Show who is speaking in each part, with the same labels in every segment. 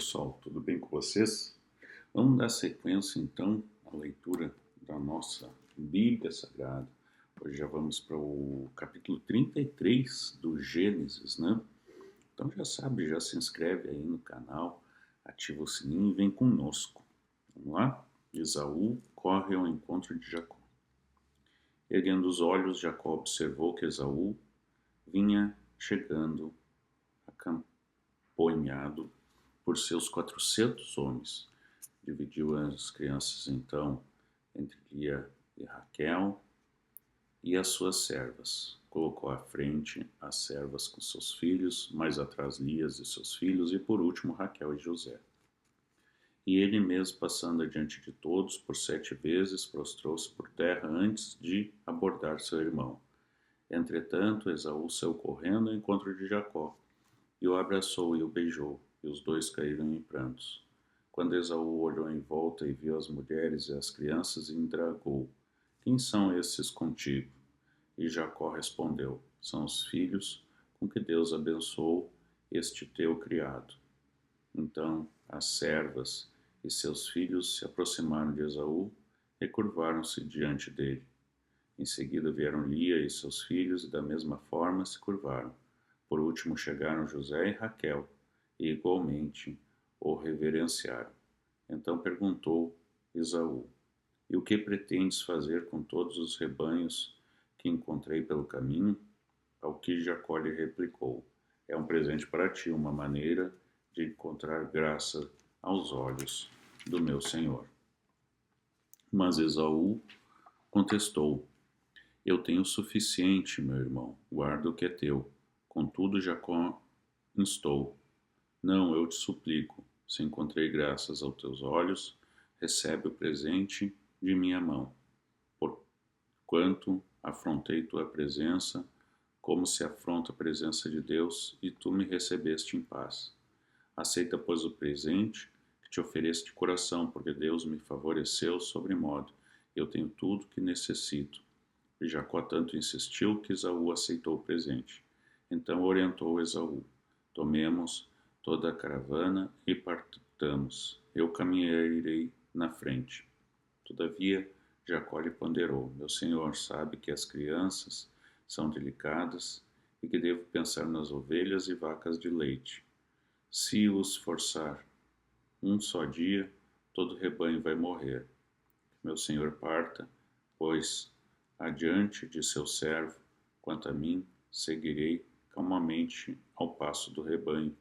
Speaker 1: pessoal, tudo bem com vocês? Vamos dar sequência então à leitura da nossa Bíblia Sagrada. Hoje já vamos para o capítulo 33 do Gênesis, né? Então já sabe, já se inscreve aí no canal, ativa o sininho e vem conosco. Vamos lá? Esaú corre ao encontro de Jacó. Erguendo os olhos, Jacó observou que Esaú vinha chegando acompanhado por seus 400 homens. Dividiu as crianças então entre Lia e Raquel e as suas servas. Colocou à frente as servas com seus filhos, mais atrás Lia e seus filhos e por último Raquel e José. E ele mesmo, passando adiante de todos por 7 vezes, prostrou-se por terra antes de abordar seu irmão. Entretanto, Esaú saiu correndo ao encontro de Jacó, e o abraçou e o beijou, e os dois caíram em prantos. Quando Esaú olhou em volta e viu as mulheres e as crianças, indagou: Quem são esses contigo? E Jacó respondeu: São os filhos com que Deus abençoou este teu criado. Então as servas e seus filhos se aproximaram de Esaú e curvaram-se diante dele. Em seguida vieram Lia e seus filhos e da mesma forma se curvaram. Por último chegaram José e Raquel e igualmente o reverenciaram. Então perguntou Esaú: E o que pretendes fazer com todos os rebanhos que encontrei pelo caminho? Ao que Jacó lhe replicou: É um presente para ti, uma maneira de encontrar graça aos olhos do meu senhor. Mas Esaú contestou: Eu tenho o suficiente, meu irmão, guarda o que é teu. Contudo, Jacó instou: Não, eu te suplico, se encontrei graças aos teus olhos, recebe o presente de minha mão. Porquanto afrontei tua presença, como se afronta a presença de Deus, e tu me recebeste em paz. Aceita, pois, o presente que te ofereço de coração, porque Deus me favoreceu sobremodo. Eu tenho tudo que necessito. E Jacó tanto insistiu que Esaú aceitou o presente. Então orientou Esaú: Tomemos toda a caravana e partamos. Eu caminharei na frente. Todavia, Jacó lhe ponderou: Meu senhor sabe que as crianças são delicadas e que devo pensar nas ovelhas e vacas de leite. Se os forçar um só dia, todo o rebanho vai morrer. Meu senhor parta, pois, adiante de seu servo. Quanto a mim, seguirei calmamente ao passo do rebanho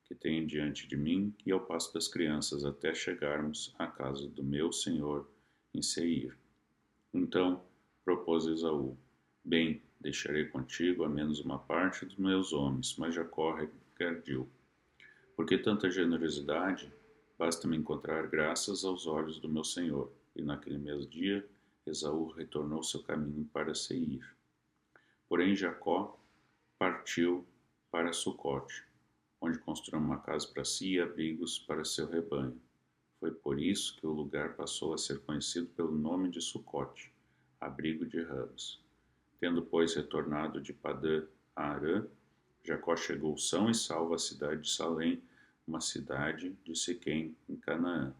Speaker 1: que tem diante de mim e ao passo das crianças, até chegarmos à casa do meu senhor em Seir. Então propôs Esaú: Bem, deixarei contigo a menos uma parte dos meus homens. Mas Jacó redarguiu: Por que tanta generosidade? Basta-me encontrar graças aos olhos do meu senhor. E naquele mesmo dia Esaú retornou seu caminho para Seir. Porém Jacó partiu para Sucote, onde construiu uma casa para si e abrigos para seu rebanho. Foi por isso que o lugar passou a ser conhecido pelo nome de Sucote, abrigo de ramos. Tendo, pois, retornado de Padã a Arã, Jacó chegou são e salvo à cidade de Salém, uma cidade de Siquém, em Canaã,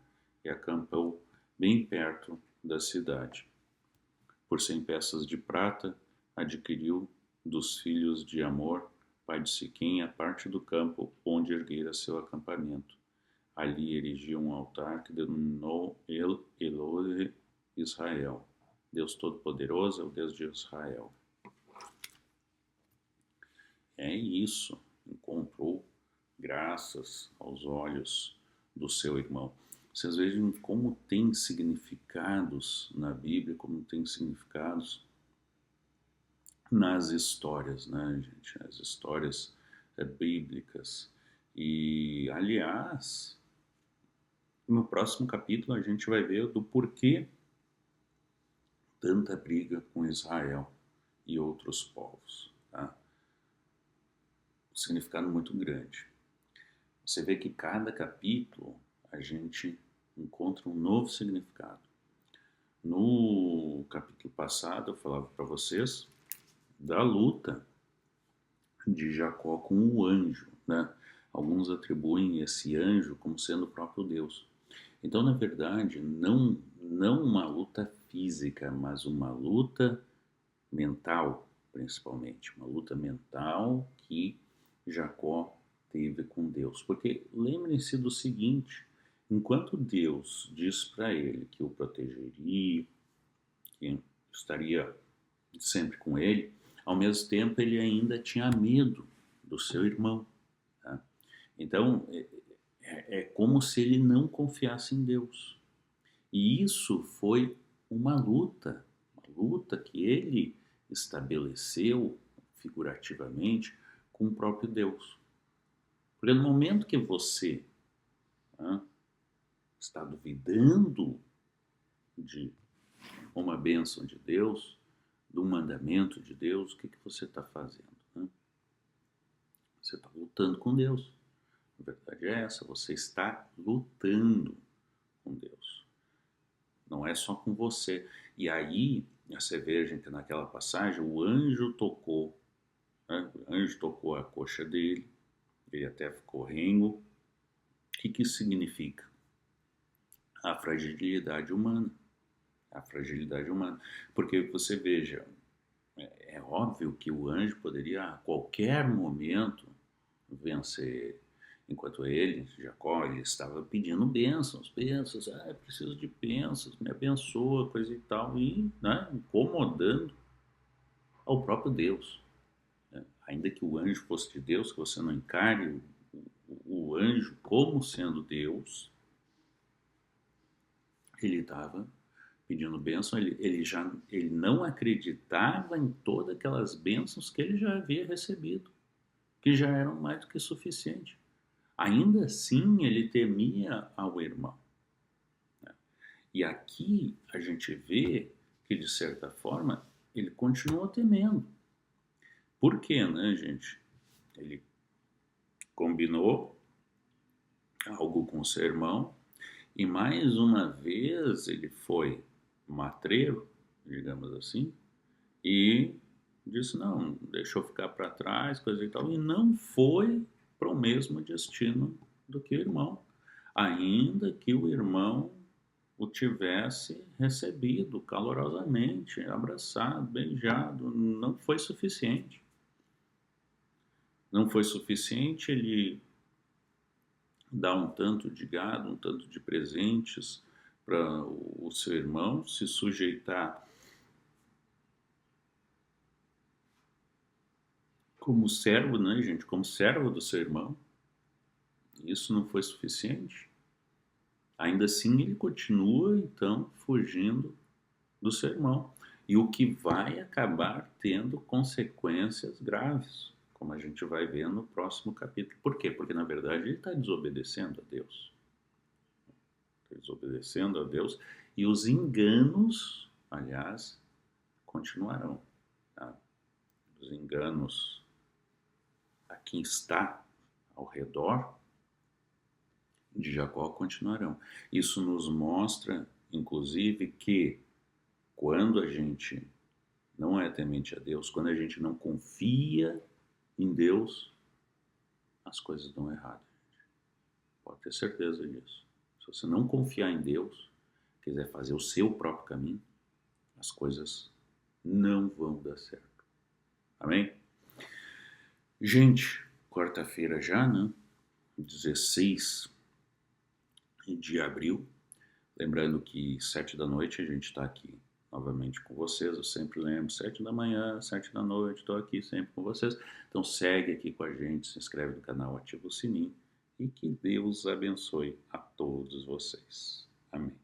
Speaker 1: e acampou bem perto da cidade. Por 100 peças de prata, adquiriu dos filhos de Amor, pai de Siquém, a parte do campo onde erguera seu acampamento. Ali erigiu um altar que denominou Elohe Israel. Deus Todo-Poderoso é o Deus de Israel. É isso, encontrou graças aos olhos do seu irmão. Vocês vejam como tem significados na Bíblia, como tem significados nas histórias, né, gente? As histórias bíblicas. E, aliás, no próximo capítulo a gente vai ver do porquê tanta briga com Israel e outros povos, tá? Um significado muito grande. Você vê que cada capítulo a gente encontra um novo significado. No capítulo passado eu falava para vocês da luta de Jacó com o anjo, né? Alguns atribuem esse anjo como sendo o próprio Deus. Então, na verdade, não uma luta física, mas uma luta mental, principalmente. Uma luta mental que Jacó teve com Deus. Porque lembrem-se do seguinte: enquanto Deus diz para ele que o protegeria, que estaria sempre com ele, ao mesmo tempo ele ainda tinha medo do seu irmão. Tá? Então, é como se ele não confiasse em Deus. E isso foi uma luta que ele estabeleceu figurativamente com o próprio Deus. Porque no momento que você, né, está duvidando de uma bênção de Deus, do mandamento de Deus, o que você está fazendo? Né? Você está lutando com Deus. A verdade é essa, você está lutando com Deus. Não é só com você. E aí, você vê, gente, naquela passagem, o anjo tocou, né? O anjo tocou a coxa dele, ele até ficou rengo. O que isso significa? A fragilidade humana. A fragilidade humana. Porque você veja, é óbvio que o anjo poderia a qualquer momento vencer, enquanto ele, Jacó, ele estava pedindo bênçãos, eu preciso de bênçãos, me abençoa, coisa e tal, e, né, incomodando ao próprio Deus. Né? Ainda que o anjo fosse de Deus, que você não encare o anjo como sendo Deus, ele estava pedindo bênção, ele não acreditava em todas aquelas bênçãos que ele já havia recebido, que já eram mais do que suficiente. Ainda assim, ele temia ao irmão. Né? E aqui a gente vê que, de certa forma, ele continuou temendo. Por quê, né, gente? Ele combinou algo com seu irmão e, mais uma vez, ele foi matreiro, digamos assim, e disse, não, deixa eu ficar para trás, coisa e tal, e não foi para o mesmo destino do que o irmão, ainda que o irmão o tivesse recebido calorosamente, abraçado, beijado, não foi suficiente. Não foi suficiente ele dar um tanto de gado, um tanto de presentes para o seu irmão, se sujeitar como servo, né, gente? Como servo do seu irmão. Isso não foi suficiente. Ainda assim, ele continua, então, fugindo do seu irmão. E o que vai acabar tendo consequências graves, como a gente vai ver no próximo capítulo. Por quê? Porque, na verdade, ele está desobedecendo a Deus. Está desobedecendo a Deus. E os enganos, aliás, continuarão. Tá? Os enganos a quem está ao redor de Jacó continuarão. Isso nos mostra, inclusive, que quando a gente não é temente a Deus, quando a gente não confia em Deus, as coisas dão errado. Pode ter certeza disso. Se você não confiar em Deus, quiser fazer o seu próprio caminho, as coisas não vão dar certo. Amém? Gente, quarta-feira já, né? 16 de abril. Lembrando que 7 da noite a gente está aqui novamente com vocês. Eu sempre lembro, 7 da manhã, 7 da noite, estou aqui sempre com vocês. Então segue aqui com a gente, se inscreve no canal, ativa o sininho e que Deus abençoe a todos vocês. Amém.